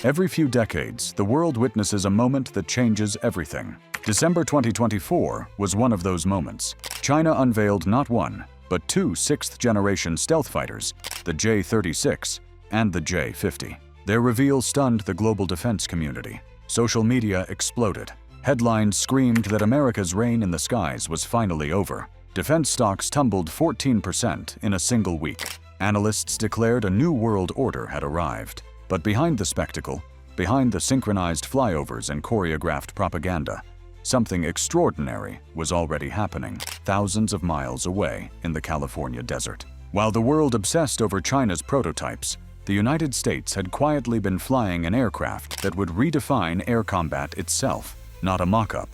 Every few decades, the world witnesses a moment that changes everything. December 2024 was one of those moments. China unveiled not one, but two sixth-generation stealth fighters, the J-36 and the J-50. Their reveal stunned the global defense community. Social media exploded. Headlines screamed that America's reign in the skies was finally over. Defense stocks tumbled 14% in a single week. Analysts declared a new world order had arrived. But behind the spectacle, behind the synchronized flyovers and choreographed propaganda, something extraordinary was already happening, thousands of miles away in the California desert. While the world obsessed over China's prototypes, the United States had quietly been flying an aircraft that would redefine air combat itself. Not a mock-up,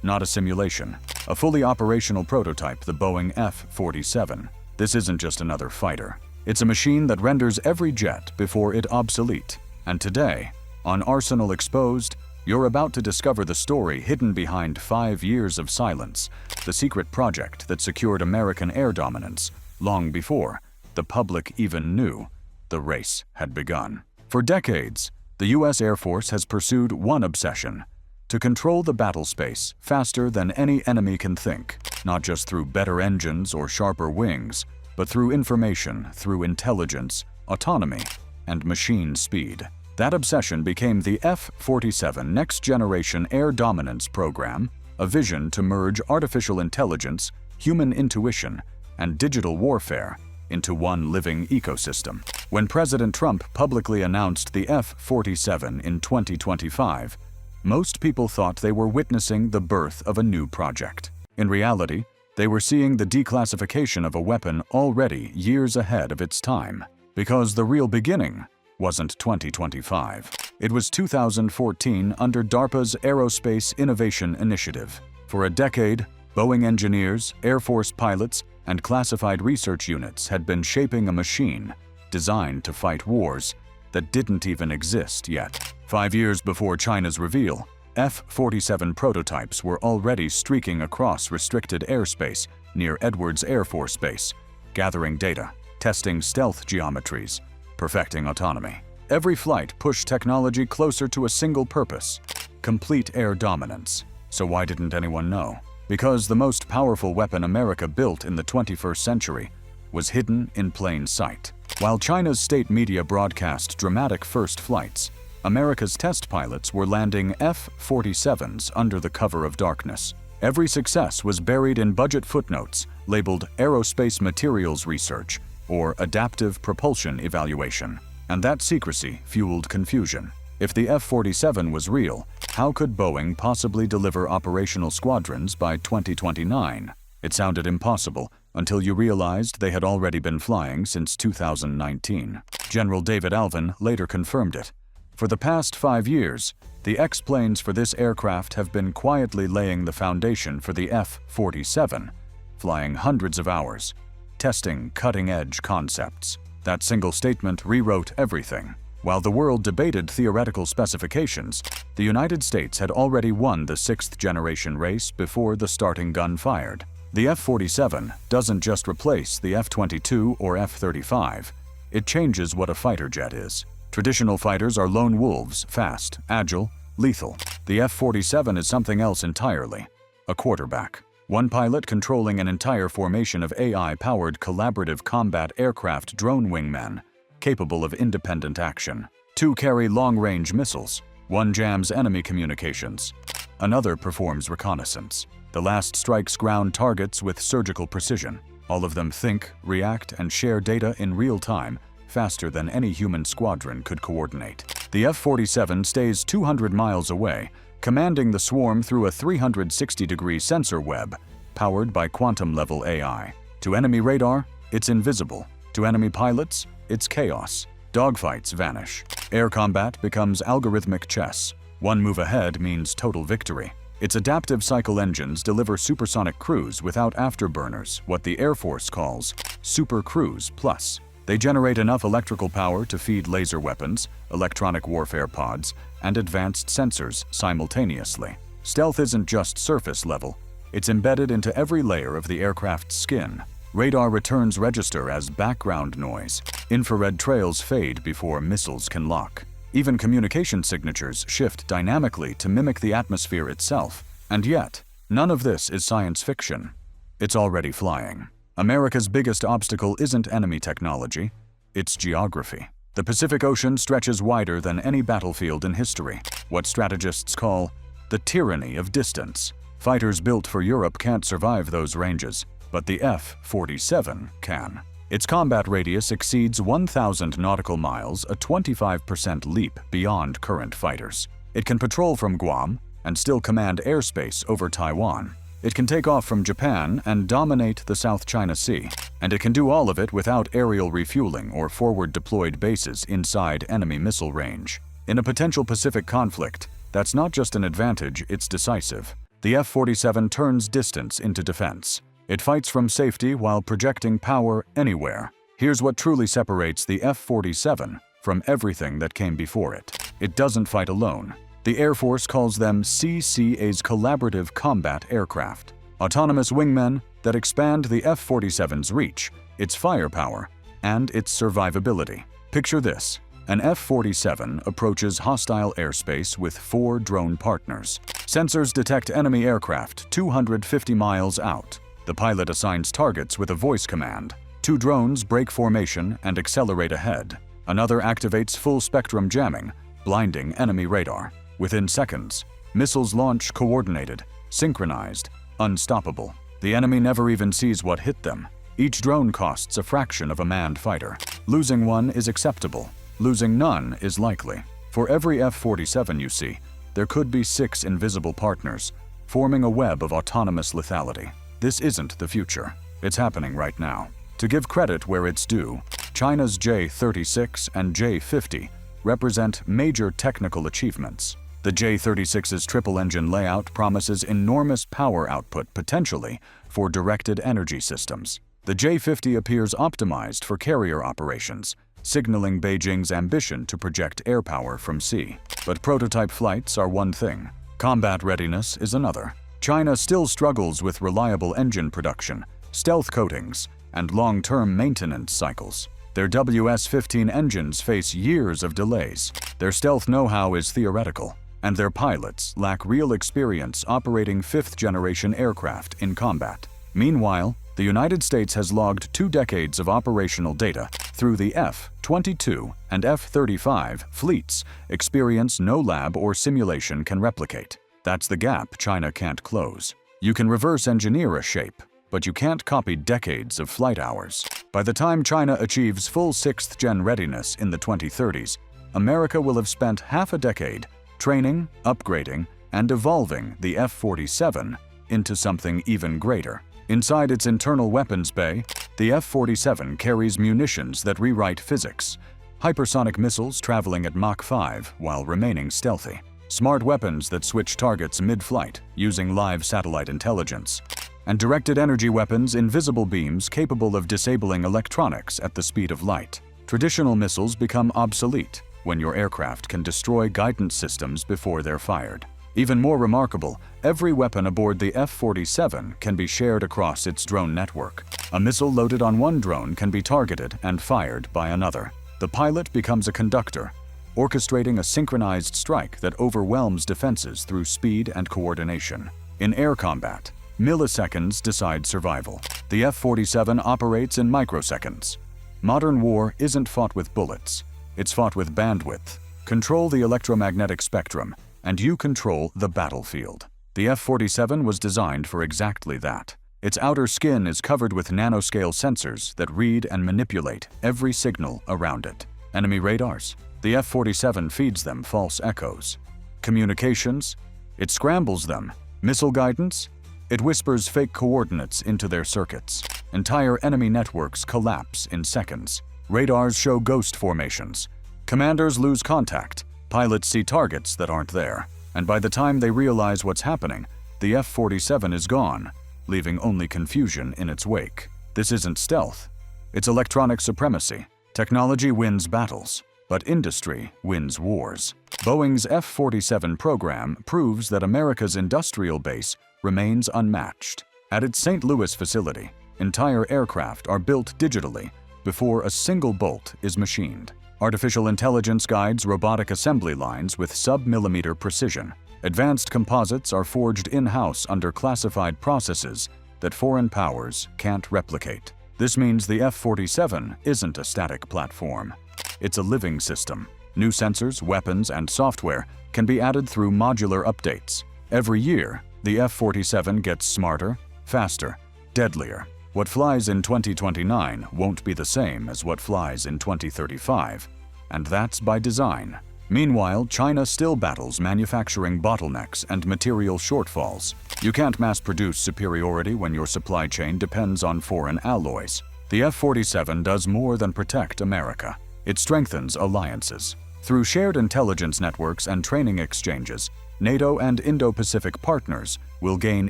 not a simulation, a fully operational prototype, the Boeing F-47. This isn't just another fighter. It's a machine that renders every jet before it obsolete. And today, on Arsenal Exposed, you're about to discover the story hidden behind 5 years of silence, the secret project that secured American air dominance long before the public even knew the race had begun. For decades, the U.S. Air Force has pursued one obsession: to control the battle space faster than any enemy can think, not just through better engines or sharper wings, but through information, through intelligence, autonomy, and machine speed. That obsession became the F-47 Next Generation Air Dominance Program, a vision to merge artificial intelligence, human intuition, and digital warfare into one living ecosystem. When President Trump publicly announced the F-47 in 2025, most people thought they were witnessing the birth of a new project. In reality, they were seeing the declassification of a weapon already years ahead of its time. Because the real beginning wasn't 2025. It was 2014 under DARPA's Aerospace Innovation Initiative. For a decade, Boeing engineers, Air Force pilots, and classified research units had been shaping a machine designed to fight wars that didn't even exist yet. 5 years before China's reveal, F-47 prototypes were already streaking across restricted airspace near Edwards Air Force Base, gathering data, testing stealth geometries, perfecting autonomy. Every flight pushed technology closer to a single purpose: complete air dominance. So why didn't anyone know? Because the most powerful weapon America built in the 21st century was hidden in plain sight. While China's state media broadcast dramatic first flights, America's test pilots were landing F-47s under the cover of darkness. Every success was buried in budget footnotes labeled Aerospace Materials Research or Adaptive Propulsion Evaluation, and that secrecy fueled confusion. If the F-47 was real, how could Boeing possibly deliver operational squadrons by 2029? It sounded impossible until you realized they had already been flying since 2019. General David Alvin later confirmed it. For the past 5 years, the X-planes for this aircraft have been quietly laying the foundation for the F-47, flying hundreds of hours, testing cutting-edge concepts. That single statement rewrote everything. While the world debated theoretical specifications, the United States had already won the sixth-generation race before the starting gun fired. The F-47 doesn't just replace the F-22 or F-35, it changes what a fighter jet is. Traditional fighters are lone wolves, fast, agile, lethal. The F-47 is something else entirely: a quarterback. One pilot controlling an entire formation of AI-powered collaborative combat aircraft drone wingmen, capable of independent action. 2 carry long-range missiles. 1 jams enemy communications. Another performs reconnaissance. The last strikes ground targets with surgical precision. All of them think, react, and share data in real time, faster than any human squadron could coordinate. The F-47 stays 200 miles away, commanding the swarm through a 360-degree sensor web, powered by quantum-level AI. To enemy radar, it's invisible. To enemy pilots, it's chaos. Dogfights vanish. Air combat becomes algorithmic chess. One move ahead means total victory. Its adaptive cycle engines deliver supersonic cruise without afterburners, what the Air Force calls Super Cruise Plus. They generate enough electrical power to feed laser weapons, electronic warfare pods, and advanced sensors simultaneously. Stealth isn't just surface level, it's embedded into every layer of the aircraft's skin. Radar returns register as background noise. Infrared trails fade before missiles can lock. Even communication signatures shift dynamically to mimic the atmosphere itself. And yet, none of this is science fiction. It's already flying. America's biggest obstacle isn't enemy technology, it's geography. The Pacific Ocean stretches wider than any battlefield in history, what strategists call the tyranny of distance. Fighters built for Europe can't survive those ranges, but the F-47 can. Its combat radius exceeds 1,000 nautical miles, a 25% leap beyond current fighters. It can patrol from Guam and still command airspace over Taiwan. It can take off from Japan and dominate the South China Sea. And it can do all of it without aerial refueling or forward-deployed bases inside enemy missile range. In a potential Pacific conflict, that's not just an advantage, it's decisive. The F-47 turns distance into defense. It fights from safety while projecting power anywhere. Here's what truly separates the F-47 from everything that came before it. It doesn't fight alone. The Air Force calls them CCA's collaborative combat aircraft. Autonomous wingmen that expand the F-47's reach, its firepower, and its survivability. Picture this. An F-47 approaches hostile airspace with 4 drone partners. Sensors detect enemy aircraft 250 miles out. The pilot assigns targets with a voice command. 2 drones break formation and accelerate ahead. Another activates full-spectrum jamming, blinding enemy radar. Within seconds, missiles launch coordinated, synchronized, unstoppable. The enemy never even sees what hit them. Each drone costs a fraction of a manned fighter. Losing one is acceptable. Losing none is likely. For every F-47 you see, there could be 6 invisible partners, forming a web of autonomous lethality. This isn't the future. It's happening right now. To give credit where it's due, China's J-36 and J-50 represent major technical achievements. The J-36's triple-engine layout promises enormous power output potentially for directed energy systems. The J-50 appears optimized for carrier operations, signaling Beijing's ambition to project air power from sea. But prototype flights are one thing. Combat readiness is another. China still struggles with reliable engine production, stealth coatings, and long-term maintenance cycles. Their WS-15 engines face years of delays. Their stealth know-how is theoretical, and their pilots lack real experience operating 5th-generation aircraft in combat. Meanwhile, the United States has logged 2 decades of operational data through the F-22 and F-35 fleets, experience no lab or simulation can replicate. That's the gap China can't close. You can reverse engineer a shape, but you can't copy decades of flight hours. By the time China achieves full 6th-gen readiness in the 2030s, America will have spent half a decade training, upgrading, and evolving the F-47 into something even greater. Inside its internal weapons bay, the F-47 carries munitions that rewrite physics, hypersonic missiles traveling at Mach 5 while remaining stealthy, smart weapons that switch targets mid-flight using live satellite intelligence, and directed energy weapons in visible beams capable of disabling electronics at the speed of light. Traditional missiles become obsolete when your aircraft can destroy guidance systems before they're fired. Even more remarkable, every weapon aboard the F-47 can be shared across its drone network. A missile loaded on one drone can be targeted and fired by another. The pilot becomes a conductor, orchestrating a synchronized strike that overwhelms defenses through speed and coordination. In air combat, milliseconds decide survival. The F-47 operates in microseconds. Modern war isn't fought with bullets. It's fought with bandwidth. Control the electromagnetic spectrum, and you control the battlefield. The F-47 was designed for exactly that. Its outer skin is covered with nanoscale sensors that read and manipulate every signal around it. Enemy radars? The F-47 feeds them false echoes. Communications? It scrambles them. Missile guidance? It whispers fake coordinates into their circuits. Entire enemy networks collapse in seconds. Radars show ghost formations. Commanders lose contact. Pilots see targets that aren't there. And by the time they realize what's happening, the F-47 is gone, leaving only confusion in its wake. This isn't stealth. It's electronic supremacy. Technology wins battles, but industry wins wars. Boeing's F-47 program proves that America's industrial base remains unmatched. At its St. Louis facility, entire aircraft are built digitally before a single bolt is machined. Artificial intelligence guides robotic assembly lines with sub-millimeter precision. Advanced composites are forged in-house under classified processes that foreign powers can't replicate. This means the F-47 isn't a static platform. It's a living system. New sensors, weapons, and software can be added through modular updates. Every year, the F-47 gets smarter, faster, deadlier. What flies in 2029 won't be the same as what flies in 2035, and that's by design. Meanwhile, China still battles manufacturing bottlenecks and material shortfalls. You can't mass-produce superiority when your supply chain depends on foreign alloys. The F-47 does more than protect America. It strengthens alliances. Through shared intelligence networks and training exchanges, NATO and Indo-Pacific partners will gain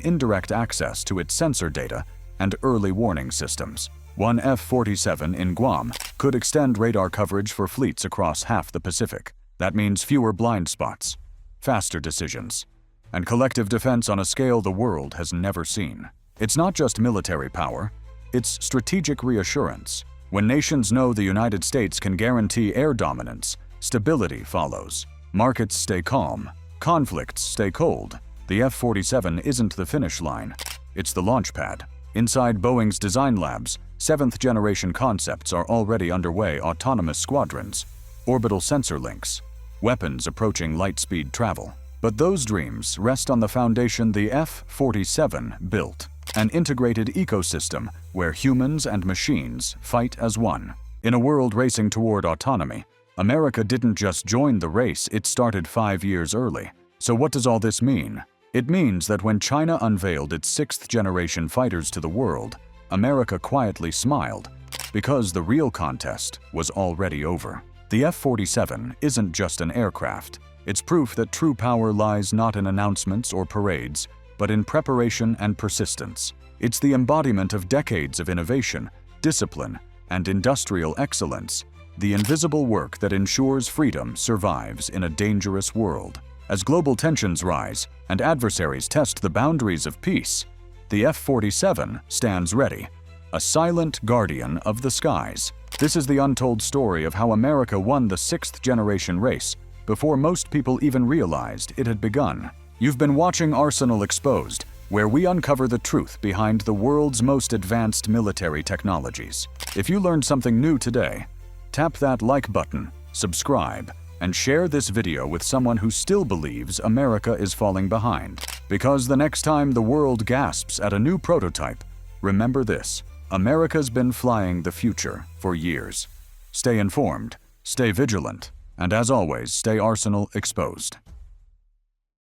indirect access to its sensor data and early warning systems. One F-47 in Guam could extend radar coverage for fleets across half the Pacific. That means fewer blind spots, faster decisions, and collective defense on a scale the world has never seen. It's not just military power, it's strategic reassurance. When nations know the United States can guarantee air dominance, stability follows. Markets stay calm, conflicts stay cold. The F-47 isn't the finish line, it's the launch pad. Inside Boeing's design labs, seventh-generation concepts are already underway: autonomous squadrons, orbital sensor links, weapons approaching light-speed travel. But those dreams rest on the foundation the F-47 built: an integrated ecosystem where humans and machines fight as one. In a world racing toward autonomy, America didn't just join the race, it started 5 years early. So what does all this mean? It means that when China unveiled its sixth-generation fighters to the world, America quietly smiled, because the real contest was already over. The F-47 isn't just an aircraft. It's proof that true power lies not in announcements or parades, but in preparation and persistence. It's the embodiment of decades of innovation, discipline, and industrial excellence, the invisible work that ensures freedom survives in a dangerous world. As global tensions rise and adversaries test the boundaries of peace, the F-47 stands ready, a silent guardian of the skies. This is the untold story of how America won the sixth-generation race before most people even realized it had begun. You've been watching Arsenal Exposed, where we uncover the truth behind the world's most advanced military technologies. If you learned something new today, tap that like button, subscribe, and share this video with someone who still believes America is falling behind. Because the next time the world gasps at a new prototype, remember this: America's been flying the future for years. Stay informed, stay vigilant, and as always, stay Arsenal Exposed.